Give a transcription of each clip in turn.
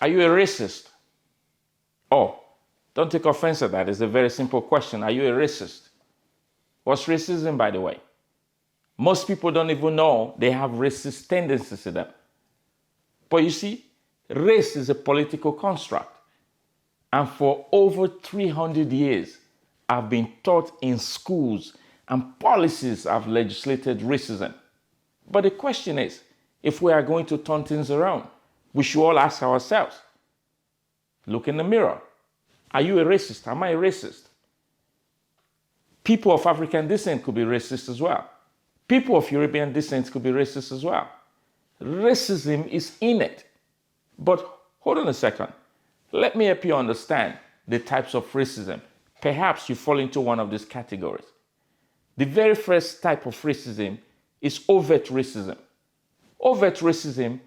Are you a racist? Oh, don't take offense at that. It's a very simple question. Are you a racist? What's racism, by the way? Most people don't even know they have racist tendencies in them. But you see, race is a political construct. And for over 300 years, I've been taught in schools and policies have legislated racism. But the question is, if we are going to turn things around, we should all ask ourselves, look in the mirror. Are you a racist? Am I a racist? People of African descent could be racist as well. People of European descent could be racist as well. Racism is innate. But hold on a second. Let me help you understand the types of racism. Perhaps you fall into one of these categories. The very first type of racism is overt racism. Overt racism,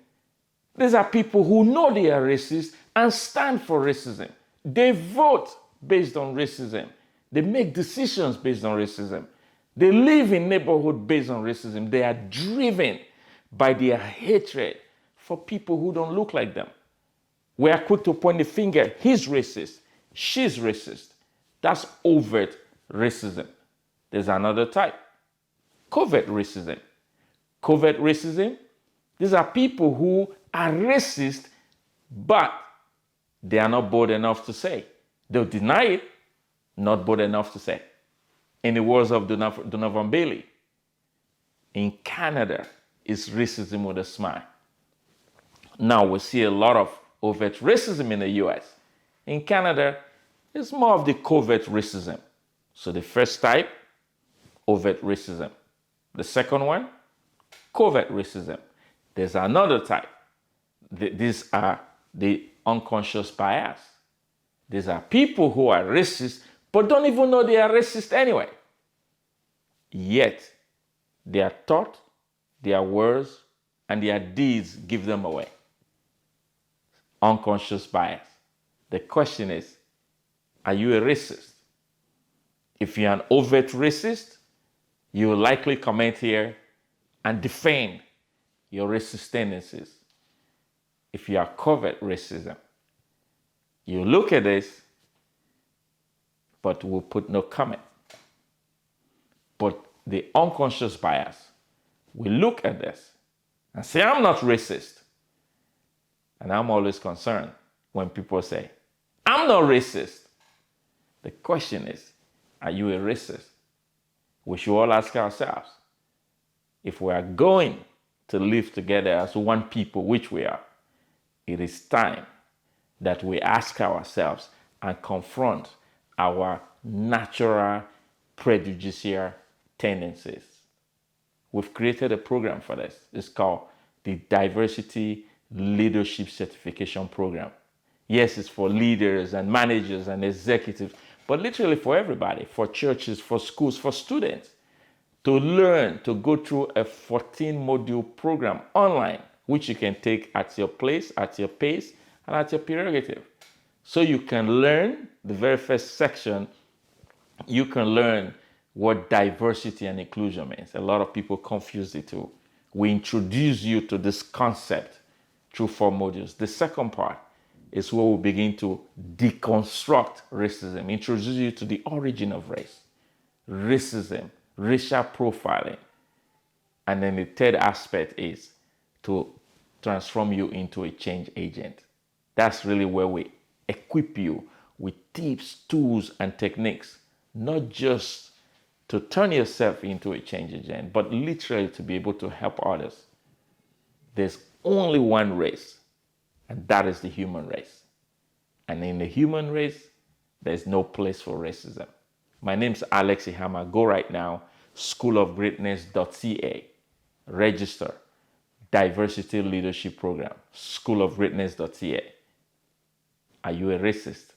these are people who know they are racist and stand for racism. They vote based on racism. They make decisions based on racism. They live in neighborhoods based on racism. They are driven by their hatred for people who don't look like them. We are quick to point the finger. He's racist. She's racist. That's overt racism. There's another type. Covert racism. Covert racism, these are people who are racist, but they are not bold enough to say. They'll deny it, not bold enough to say. In the words of Donovan Bailey, in Canada, it's racism with a smile. Now we see a lot of overt racism in the US. In Canada, it's more of the covert racism. So the first type, overt racism. The second one, covert racism. There's another type. These are the unconscious bias. These are people who are racist but don't even know they are racist anyway. Yet, their thought, their words, and their deeds give them away. Unconscious bias. The question is, are you a racist? If you're an overt racist, you will likely comment here and defend your racist tendencies. If you are covert racism, you look at this, but will put no comment. But the unconscious bias will look at this and say, I'm not racist. And I'm always concerned when people say, I'm not racist. The question is, are you a racist? We should all ask ourselves, if we are going to live together as one people, which we are, it is time that we ask ourselves and confront our natural prejudicial tendencies. We've created a program for this. It's called the Diversity Leadership Certification Program. Yes, it's for leaders and managers and executives, but literally for everybody, for churches, for schools, for students, to learn, to go through a 14-module program online, which you can take at your place, at your pace, and at your prerogative. So you can learn, the very first section, you can learn what diversity and inclusion means. A lot of people confuse the two. We introduce you to this concept through 4 modules. The second part is where we begin to deconstruct racism, introduce you to the origin of race, racism, racial profiling. And then the third aspect is to transform you into a change agent. That's really where we equip you with tips, tools, and techniques, not just to turn yourself into a change agent, but literally to be able to help others. There's only one race, and that is the human race. And in the human race, there's no place for racism. My name's Alex Ihama. Go right now, schoolofgreatness.ca. Register. Diversity Leadership Program, schoolofgreatness.ca. Are you a racist?